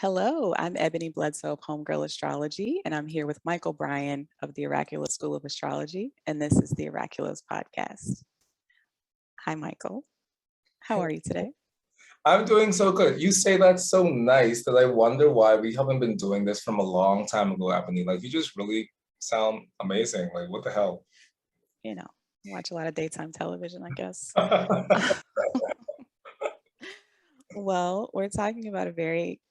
Hello, I'm Ebony Bledsoe of Homegirl Astrology, and I'm here with Mychal Bryan of the Oraculos School of Astrology, and this is the Oraculos podcast. Hi, Mychal. How are you today? I'm doing so good. You say that so nice that I wonder why we haven't been doing this from a long time ago, Ebony. Like, you just really sound amazing. Like, what the hell? You know, watch a lot of daytime television, I guess. Well, we're talking about a very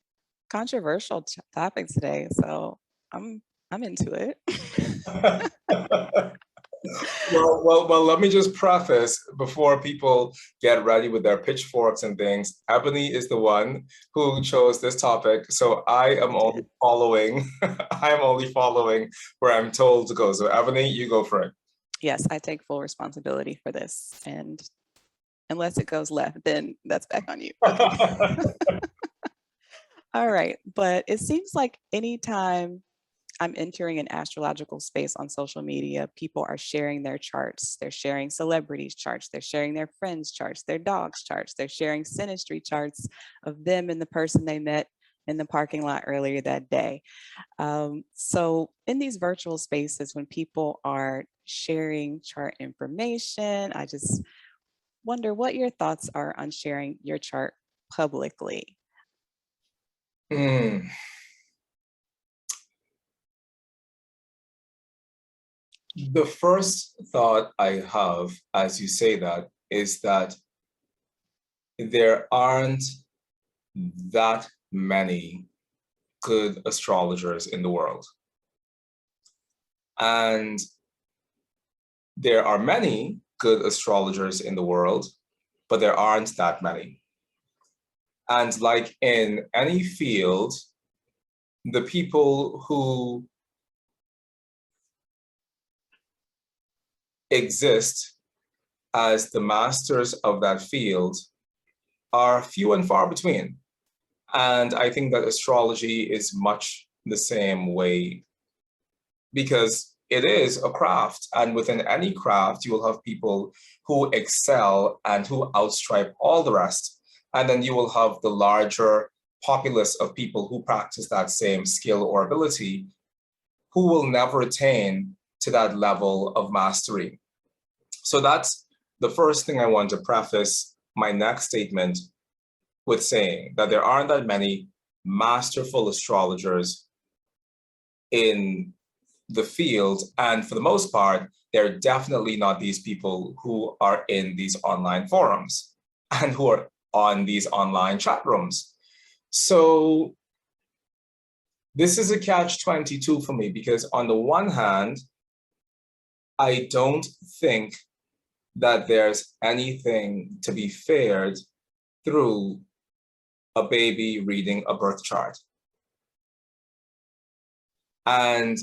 controversial topic today, so I'm into it. Well, let me just preface before people get ready with their pitchforks and things. Ebony is the one who chose this topic, so I am only following. I am only following where I'm told to go. So, Ebony, you go for it. Yes, I take full responsibility for this, and unless it goes left, then that's back on you. Okay. All right, but it seems like anytime I'm entering an astrological space on social media, people are sharing their charts. They're sharing celebrities' charts. They're sharing their friends' charts, their dogs' charts. They're sharing synastry charts of them and the person they met in the parking lot earlier that day. So, in these virtual spaces, when people are sharing chart information, I just wonder what your thoughts are on sharing your chart publicly. Hmm. The first thought I have as you say that is that there aren't that many good astrologers in the world. And there are many good astrologers in the world, but there aren't that many. And like in any field, the people who exist as the masters of that field are few and far between. And I think that astrology is much the same way because it is a craft. And within any craft, you will have people who excel and who outstripe all the rest. And then you will have the larger populace of people who practice that same skill or ability who will never attain to that level of mastery. So that's the first thing I want to preface my next statement with saying that there aren't that many masterful astrologers in the field. And for the most part, they're definitely not these people who are in these online forums and who are on these online chat rooms. So this is a catch-22 for me because on the one hand, I don't think that there's anything to be feared through a baby reading a birth chart. And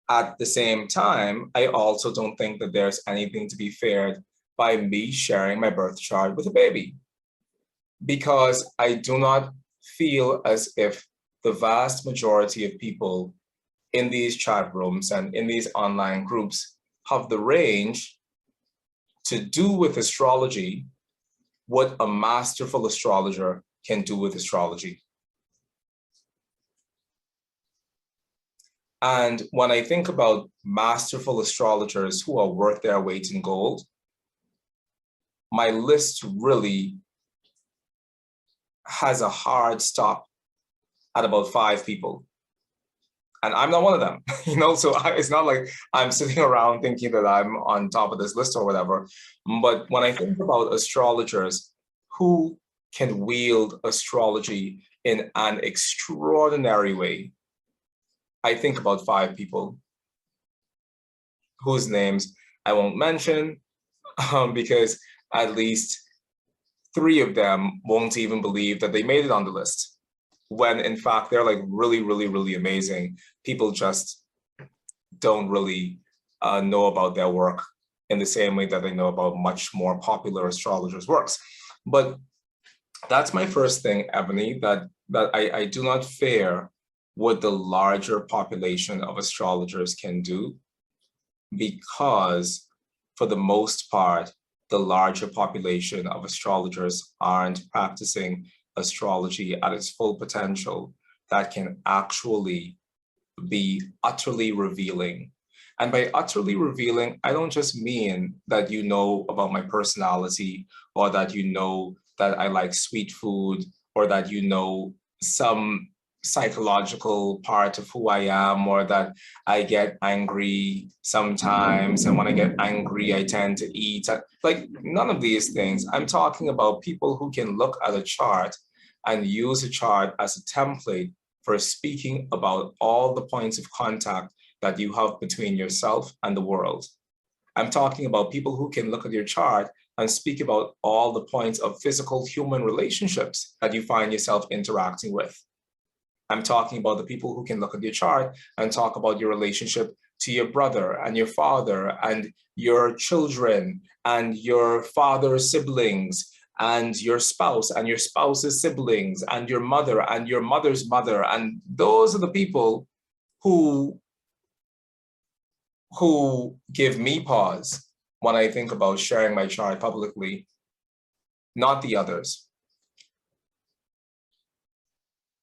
at the same time, I also don't think that there's anything to be feared by me sharing my birth chart with a baby, because I do not feel as if the vast majority of people in these chat rooms and in these online groups have the range to do with astrology what a masterful astrologer can do with astrology. And when I think about masterful astrologers who are worth their weight in gold, my list really has a hard stop at about 5 people. And I'm not one of them, so it's not like I'm sitting around thinking that I'm on top of this list or whatever. But when I think about astrologers who can wield astrology in an extraordinary way, I think about 5 people whose names I won't mention because at least 3 of them won't even believe that they made it on the list, when in fact they're like really, really, really amazing. People just don't really know about their work in the same way that they know about much more popular astrologers' works. But that's my first thing, Ebony, that I do not fear what the larger population of astrologers can do, because for the most part, the larger population of astrologers aren't practicing astrology at its full potential that can actually be utterly revealing. And by utterly revealing, I don't just mean that you know about my personality, or that you know that I like sweet food, or that you know some psychological part of who I am, or that I get angry sometimes, and when I get angry, I tend to eat. Like, none of these things. I'm talking about people who can look at a chart and use a chart as a template for speaking about all the points of contact that you have between yourself and the world. I'm talking about people who can look at your chart and speak about all the points of physical human relationships that you find yourself interacting with. I'm talking about the people who can look at your chart and talk about your relationship to your brother and your father and your children and your father's siblings and your spouse and your spouse's siblings and your mother and your mother's mother. And those are the people who give me pause when I think about sharing my chart publicly, not the others.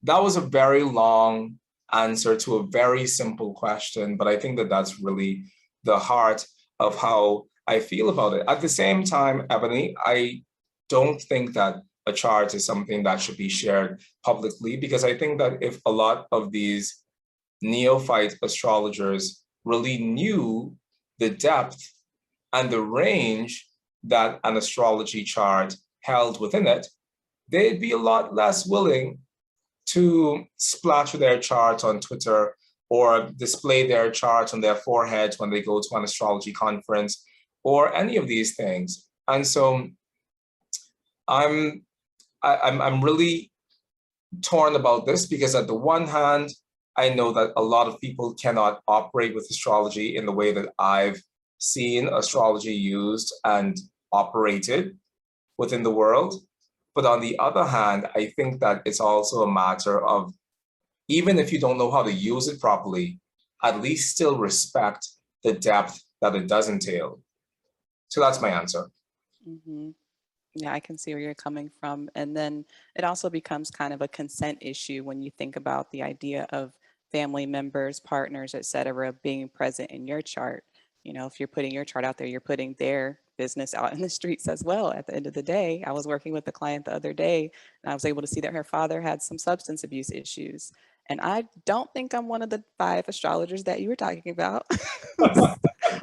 That was a very long answer to a very simple question, but I think that that's really the heart of how I feel about it. At the same time, Eboni, I don't think that a chart is something that should be shared publicly, because I think that if a lot of these neophyte astrologers really knew the depth and the range that an astrology chart held within it, they'd be a lot less willing to splatter their chart on Twitter or display their chart on their foreheads when they go to an astrology conference or any of these things. And so I'm really torn about this, because at the one hand, I know that a lot of people cannot operate with astrology in the way that I've seen astrology used and operated within the world. But on the other hand, I think that it's also a matter of, even if you don't know how to use it properly, at least still respect the depth that it does entail. So that's my answer. Mm-hmm. Yeah, I can see where you're coming from. And then it also becomes kind of a consent issue when you think about the idea of family members, partners, et cetera, being present in your chart. You know, if you're putting your chart out there, you're putting their business out in the streets as well. At the end of the day, I was working with a client the other day, and I was able to see that her father had some substance abuse issues. And I don't think I'm one of the 5 astrologers that you were talking about,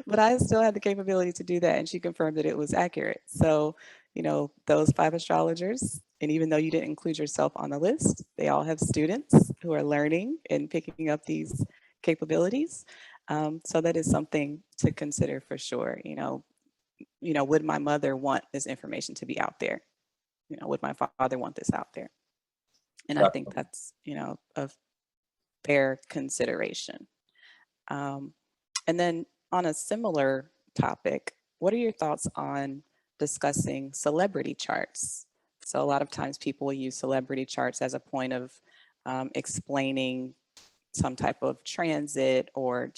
but I still had the capability to do that. And she confirmed that it was accurate. So, you know, those 5 astrologers, and even though you didn't include yourself on the list, they all have students who are learning and picking up these capabilities. So that is something to consider for sure. Would my mother want this information to be out there? You know, would my father want this out there? And I think that's, a fair consideration. And then on a similar topic, what are your thoughts on discussing celebrity charts? So a lot of times people will use celebrity charts as a point of explaining some type of transit, or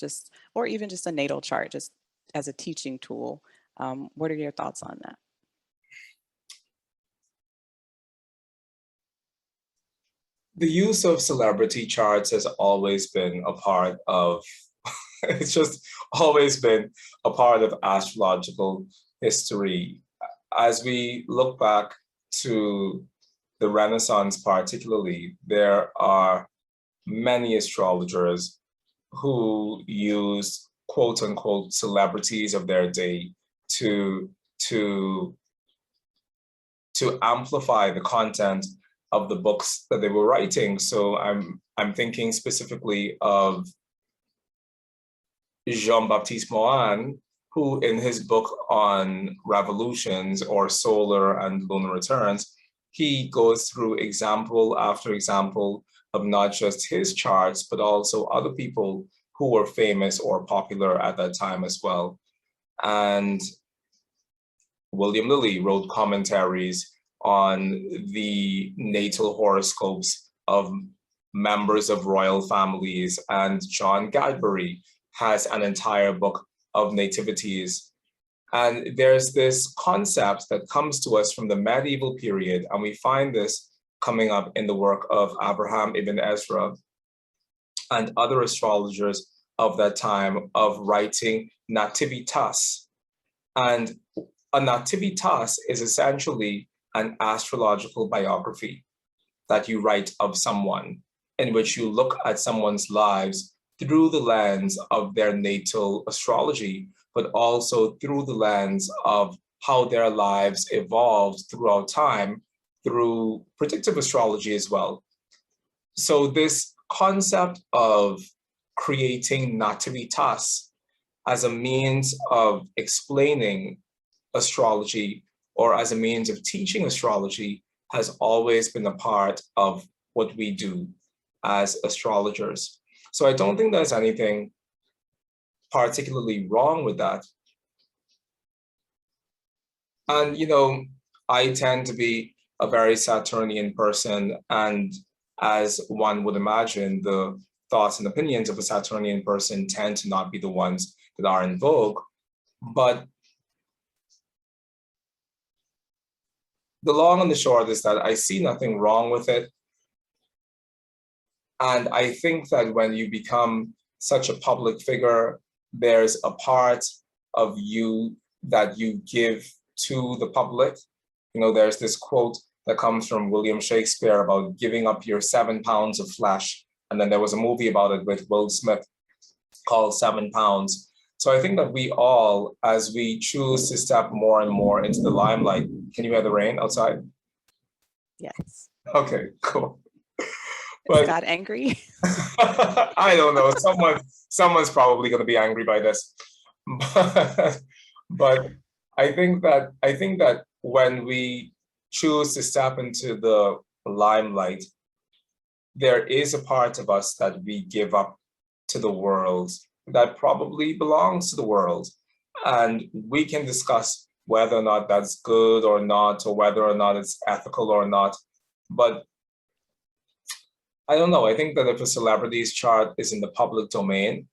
even just a natal chart, just as a teaching tool. What are your thoughts on that? The use of celebrity charts has always been a part of, it's just always been a part of astrological history. As we look back to the Renaissance particularly, there are many astrologers who used quote unquote celebrities of their day to amplify the content of the books that they were writing. So I'm thinking specifically of Jean-Baptiste Mohan, who in his book on revolutions or solar and lunar returns, he goes through example after example of not just his charts, but also other people who were famous or popular at that time as well. And William Lilly wrote commentaries on the natal horoscopes of members of royal families, and John Gadbury has an entire book of nativities. And there's this concept that comes to us from the medieval period, and we find this coming up in the work of Abraham ibn Ezra and other astrologers of that time of writing nativitas. And a nativitas is essentially an astrological biography that you write of someone, in which you look at someone's lives through the lens of their natal astrology, but also through the lens of how their lives evolved throughout time through predictive astrology as well. So this concept of creating nativitas as a means of explaining astrology or as a means of teaching astrology has always been a part of what we do as astrologers. So I don't think there's anything particularly wrong with that. And, you know, I tend to be a very Saturnian person, and as one would imagine, the thoughts and opinions of a Saturnian person tend to not be the ones that are in vogue. But the long and the short is that I see nothing wrong with it. And I think that when you become such a public figure, there's a part of you that you give to the public. You know, there's this quote that comes from William Shakespeare about giving up your 7 pounds of flesh. And then there was a movie about it with Will Smith called 7 pounds. So I think that we all, as we choose to step more and more into the limelight, can you hear the rain outside? Yes. Okay, cool. Is God angry? I don't know. Someone's probably going to be angry by this. But I think that when we choose to step into the limelight, there is a part of us that we give up to the world that probably belongs to the world. And we can discuss whether or not that's good or not, or whether or not it's ethical or not. But I don't know. I think that if a celebrity's chart is in the public domain,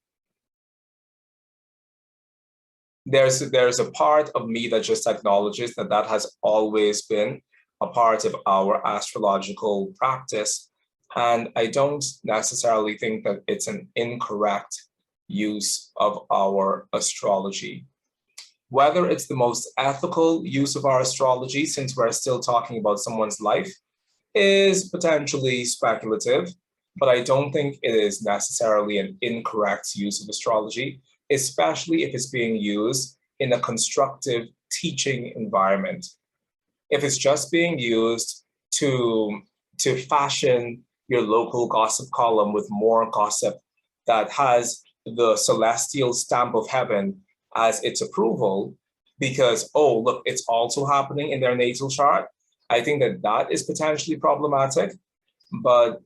there's a part of me that just acknowledges that that has always been a part of our astrological practice. And I don't necessarily think that it's an incorrect use of our astrology. Whether it's the most ethical use of our astrology, since we're still talking about someone's life, is potentially speculative, but I don't think it is necessarily an incorrect use of astrology, especially if it's being used in a constructive teaching environment. If it's just being used to fashion your local gossip column with more gossip that has the celestial stamp of heaven as its approval, because, oh, look, it's also happening in their natal chart, I think that that is potentially problematic. But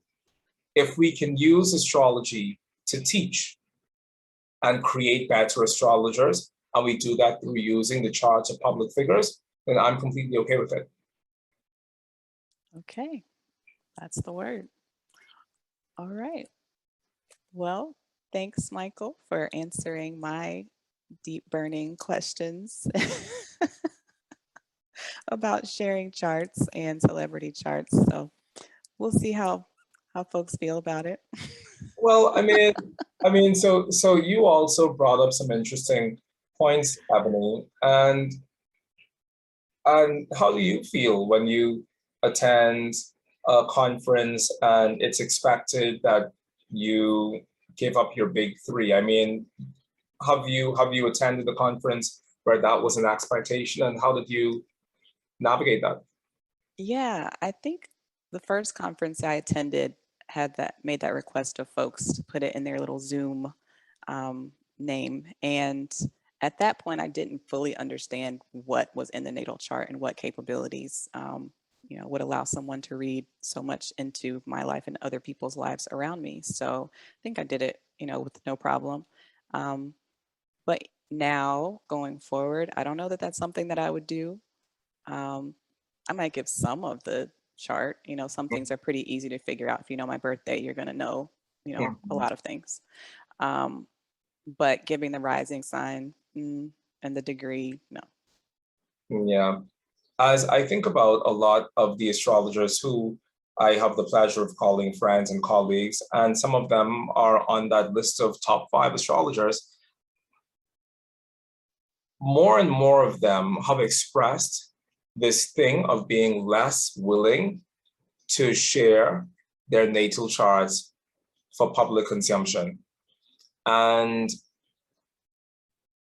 if we can use astrology to teach and create better astrologers, and we do that through using the charts of public figures, then I'm completely okay with it. Okay, that's the word. All right. Well, thanks, Mychal, for answering my deep burning questions about sharing charts and celebrity charts. So we'll see how folks feel about it. Well, so you also brought up some interesting points, Eboni, and how do you feel when you attend a conference and it's expected that you give up your big three? I mean, have you attended a conference where that was an expectation, and how did you navigate that? Yeah, I think the first conference I attended made that request of folks to put it in their little Zoom name. And at that point, I didn't fully understand what was in the natal chart and what capabilities, would allow someone to read so much into my life and other people's lives around me. So I think I did it, with no problem. But now going forward, I don't know that that's something that I would do. I might give some of the chart. Some things are pretty easy to figure out. If you know my birthday, you're going to know, a lot of things. But giving the rising sign and the degree, no. Yeah. As I think about a lot of the astrologers who I have the pleasure of calling friends and colleagues, and some of them are on that list of top 5 astrologers. More and more of them have expressed this thing of being less willing to share their natal charts for public consumption. And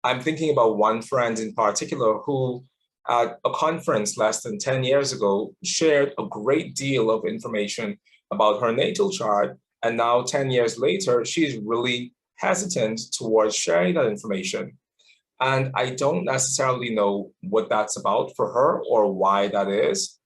I'm thinking about one friend in particular who, at a conference less than 10 years ago, shared a great deal of information about her natal chart. And now 10 years later, she's really hesitant towards sharing that information. And I don't necessarily know what that's about for her or why that is.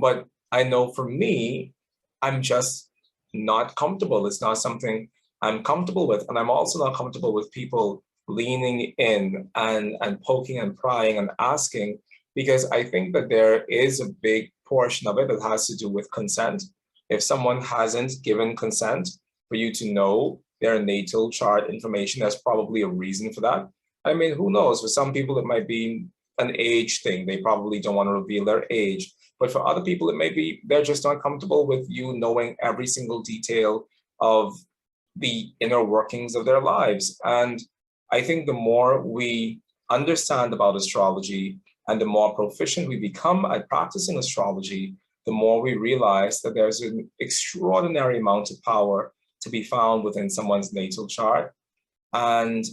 But I know for me, I'm just not comfortable. It's not something I'm comfortable with. And I'm also not comfortable with people leaning in and poking and prying and asking, because I think that there is a big portion of it that has to do with consent. If someone hasn't given consent for you to know their natal chart information, there's probably a reason for that. I mean, who knows? For some people, it might be an age thing. They probably don't want to reveal their age. But for other people, it may be they're just not comfortable with you knowing every single detail of the inner workings of their lives. And I think the more we understand about astrology and the more proficient we become at practicing astrology, the more we realize that there's an extraordinary amount of power to be found within someone's natal chart. And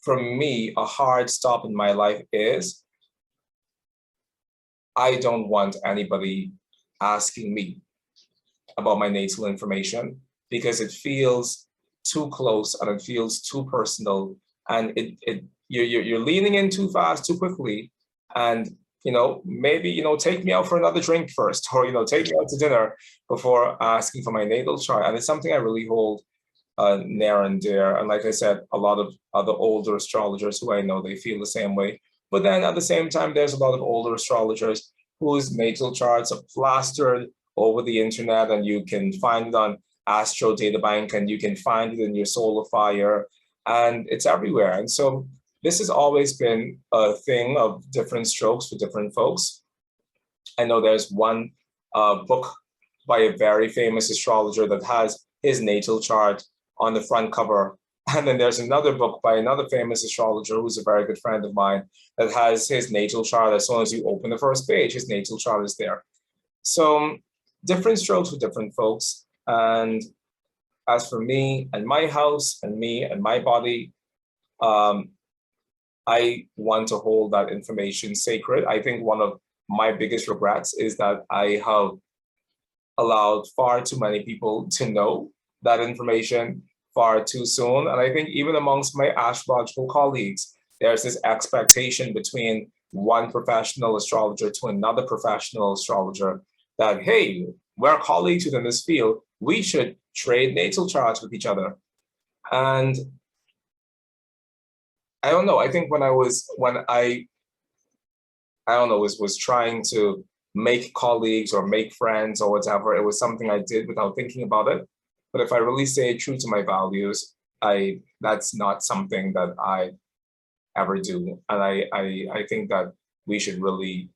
for me, a hard stop in my life is I don't want anybody asking me about my natal information, because it feels too close and it feels too personal, and you're leaning in too fast, too quickly, and maybe take me out for another drink first, or take me out to dinner before asking for my natal chart. And it's something I really hold near and dear. And like I said, a lot of other older astrologers who I know, they feel the same way. But then at the same time, there's a lot of older astrologers whose natal charts are plastered over the internet, and you can find it on Astro Databank, and you can find it in your Solar Fire, and it's everywhere. And so this has always been a thing of different strokes for different folks. I know there's one book by a very famous astrologer that has his natal chart on the front cover. And then there's another book by another famous astrologer who's a very good friend of mine that has his natal chart. As soon as you open the first page, his natal chart is there. So different strokes for different folks. And as for me and my house and me and my body, I want to hold that information sacred. I think one of my biggest regrets is that I have allowed far too many people to know that information far too soon. And I think even amongst my astrological colleagues, there's this expectation between one professional astrologer to another professional astrologer that, hey, we're colleagues within this field, we should trade natal charts with each other. And I don't know, I think when I was trying to make colleagues or make friends or whatever, it was something I did without thinking about it. But if I really stay true to my values, that's not something that I ever do. And I think that we should really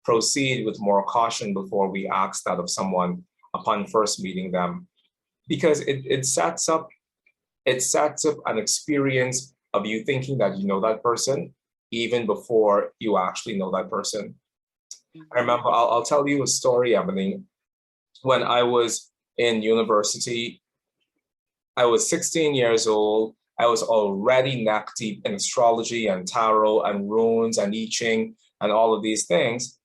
proceed with more caution before we ask that of someone upon first meeting them, because it sets up an experience of you thinking that you know that person even before you actually know that person. I remember, I'll tell you a story, Eboni. When I was in university, I was 16 years old. I was already neck deep in astrology and tarot and runes and I Ching and all of these things.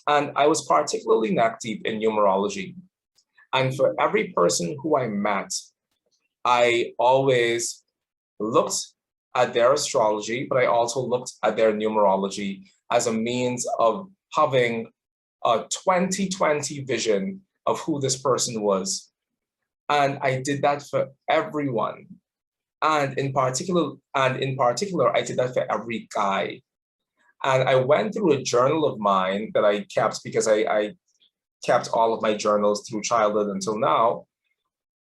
And I was particularly neck deep in numerology. And for every person who I met, I always looked at their astrology, but I also looked at their numerology as a means of having a 20/20 vision of who this person was. And I did that for everyone. And in particular, I did that for every guy. And I went through a journal of mine that I kept, because I kept all of my journals through childhood until now.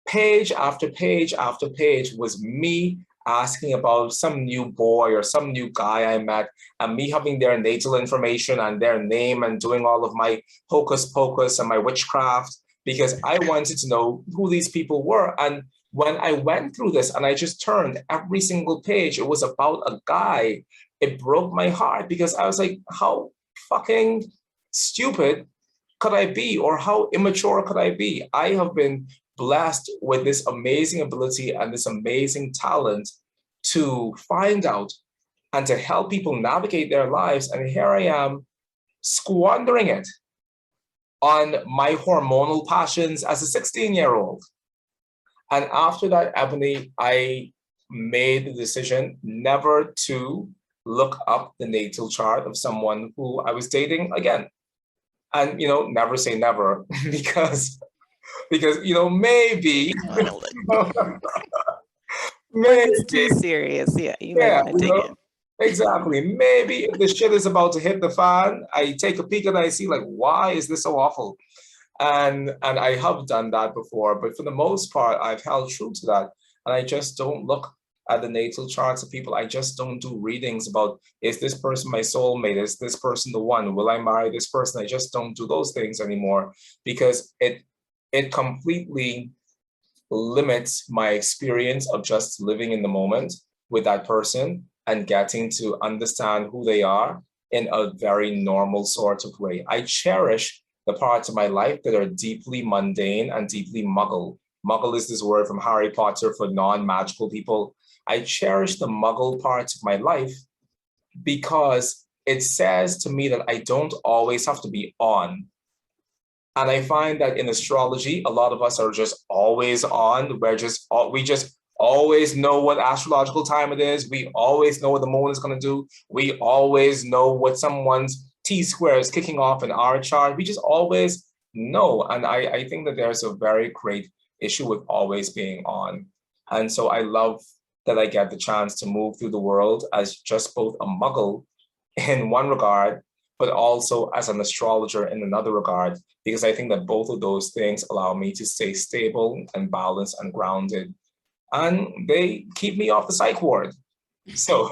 Page after page after page was me asking about some new boy or some new guy I met, and me having their natal information and their name and doing all of my hocus pocus and my witchcraft, because I wanted to know who these people were. And when I went through this and I just turned every single page, it was about a guy. It broke my heart because I was like, how fucking stupid could I be, or how immature could I be? I have been blessed with this amazing ability and this amazing talent to find out and to help people navigate their lives. And here I am squandering it on my hormonal passions as a 16-year-old. And after that, Eboni, I made the decision never to look up the natal chart of someone who I was dating again. And, never say never, because maybe, maybe it's too serious. Yeah, you may want to dig in. Exactly. Maybe if the shit is about to hit the fan, I take a peek and I see, like, why is this so awful? And I have done that before, but for the most part, I've held true to that. And I just don't look at the natal charts of people. I just don't do readings about, is this person my soulmate? Is this person the one? Will I marry this person? I just don't do those things anymore, because it completely limits my experience of just living in the moment with that person and getting to understand who they are in a very normal sort of way. I cherish the parts of my life that are deeply mundane and deeply muggle. Muggle is this word from Harry Potter for non-magical people. I cherish the muggle parts of my life because it says to me that I don't always have to be on. And I find that in astrology, a lot of us are just always on. We just always know what astrological time it is. We always know what the moon is going to do. We always know what someone's T-square is kicking off in our chart. We just always know. And I think that there's a very great issue with always being on. And so I love that I get the chance to move through the world as just both a muggle in one regard, but also as an astrologer in another regard, because I think that both of those things allow me to stay stable and balanced and grounded. And they keep me off the psych ward. So.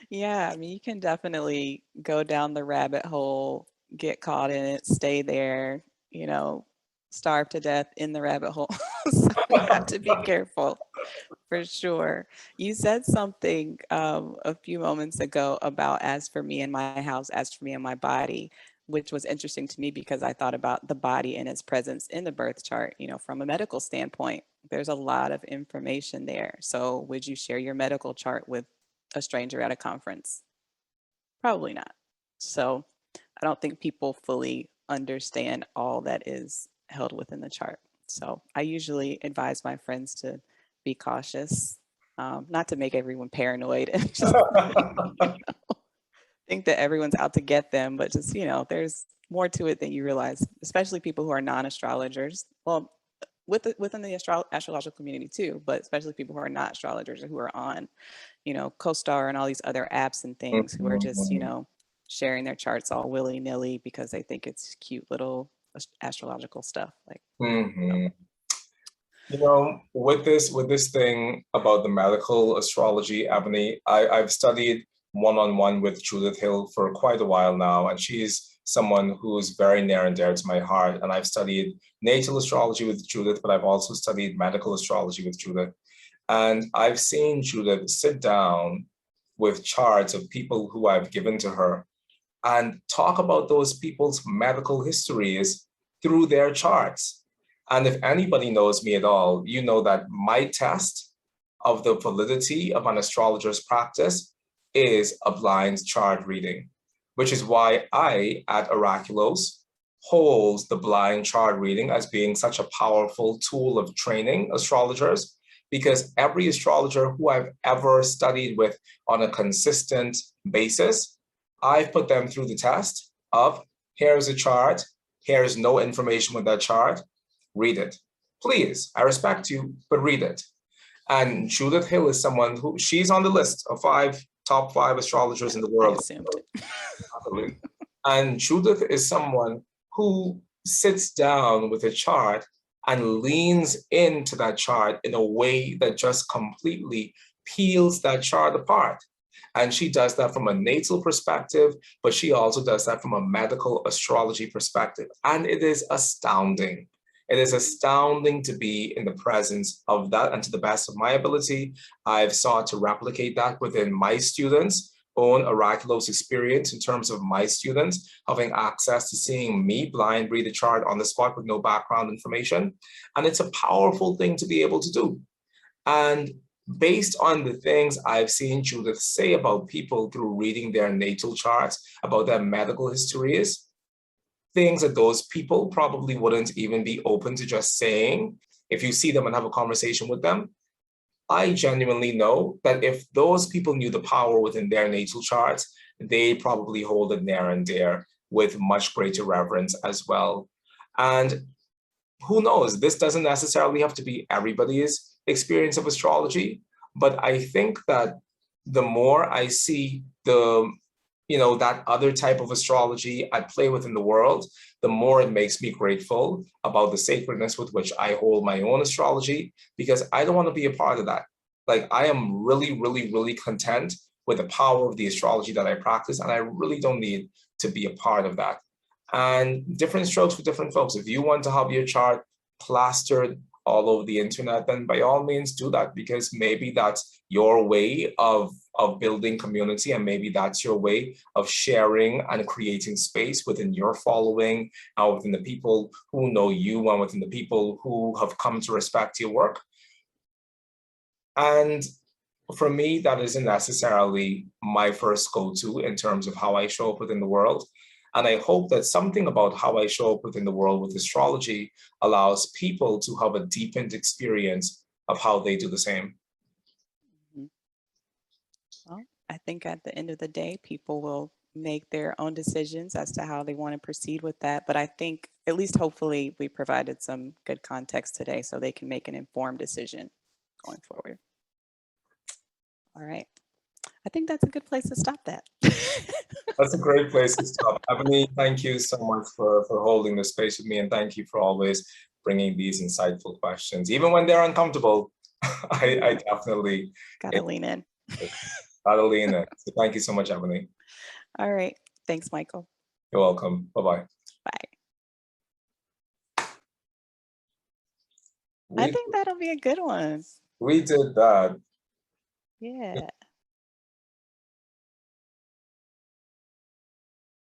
Yeah, I mean, you can definitely go down the rabbit hole, get caught in it, stay there, starve to death in the rabbit hole. So you have to be careful, for sure. You said something a few moments ago about as for me and my house, as for me and my body, which was interesting to me because I thought about the body and its presence in the birth chart, from a medical standpoint. There's a lot of information there. So would you share your medical chart with a stranger at a conference? Probably not. So I don't think people fully understand all that is held within the chart. So I usually advise my friends to be cautious, not to make everyone paranoid and just think that everyone's out to get them, but just, there's more to it than you realize, especially people who are non-astrologers. Well, within the astrological community too, but especially people who are not astrologers or who are on, CoStar and all these other apps and things, who are just, sharing their charts all willy-nilly because they think it's cute little astrological stuff. Like, with this thing about the medical astrology, Eboni, I've studied one-on-one with Judith Hill for quite a while now, and she's someone who's very near and dear to my heart. And I've studied natal astrology with Judith, but I've also studied medical astrology with Judith. And I've seen Judith sit down with charts of people who I've given to her and talk about those people's medical histories through their charts. And if anybody knows me at all, you know that my test of the validity of an astrologer's practice is a blind chart reading, which is why I, at Oraculos, holds the blind chart reading as being such a powerful tool of training astrologers, because every astrologer who I've ever studied with on a consistent basis, I've put them through the test of, here's a chart, here's no information with that chart, read it. Please, I respect you, but read it. And Judith Hill is someone who, she's on the list of top five astrologers in the world. I assumed it. And Judith is someone who sits down with a chart and leans into that chart in a way that just completely peels that chart apart. And she does that from a natal perspective, but she also does that from a medical astrology perspective. And it is astounding. It is astounding to be in the presence of that. And to the best of my ability, I've sought to replicate that within my students' own Oraculos experience in terms of my students having access to seeing me blind read a chart on the spot with no background information. And it's a powerful thing to be able to do. And based on the things I've seen Judith say about people through reading their natal charts, about their medical histories, things that those people probably wouldn't even be open to just saying if you see them and have a conversation with them. I genuinely know that if those people knew the power within their natal charts, they probably hold it near and dear with much greater reverence as well. And who knows, this doesn't necessarily have to be everybody's experience of astrology, but I think that the more I see that other type of astrology I play with in the world, the more it makes me grateful about the sacredness with which I hold my own astrology, because I don't want to be a part of that. Like, I am really, really, really content with the power of the astrology that I practice, and I really don't need to be a part of that. And different strokes for different folks. If you want to have your chart plastered all over the internet, then by all means do that, because maybe that's your way of building community, and maybe that's your way of sharing and creating space within your following, and within the people who know you, and within the people who have come to respect your work. And for me, that isn't necessarily my first go-to in terms of how I show up within the world. And I hope that something about how I show up within the world with astrology allows people to have a deepened experience of how they do the same. Well, I think at the end of the day, people will make their own decisions as to how they want to proceed with that. But I think, at least hopefully, we provided some good context today so they can make an informed decision going forward. All right. I think that's a good place to stop that. That's a great place to stop. Eboni, thank you so much for holding the space with me, and thank you for always bringing these insightful questions. Even when they're uncomfortable, I definitely Gotta lean in. Gotta lean in. So thank you so much, Eboni. All right. Thanks, Mychal. You're welcome. Bye-bye. Bye. I think that'll be a good one. We did that. Yeah.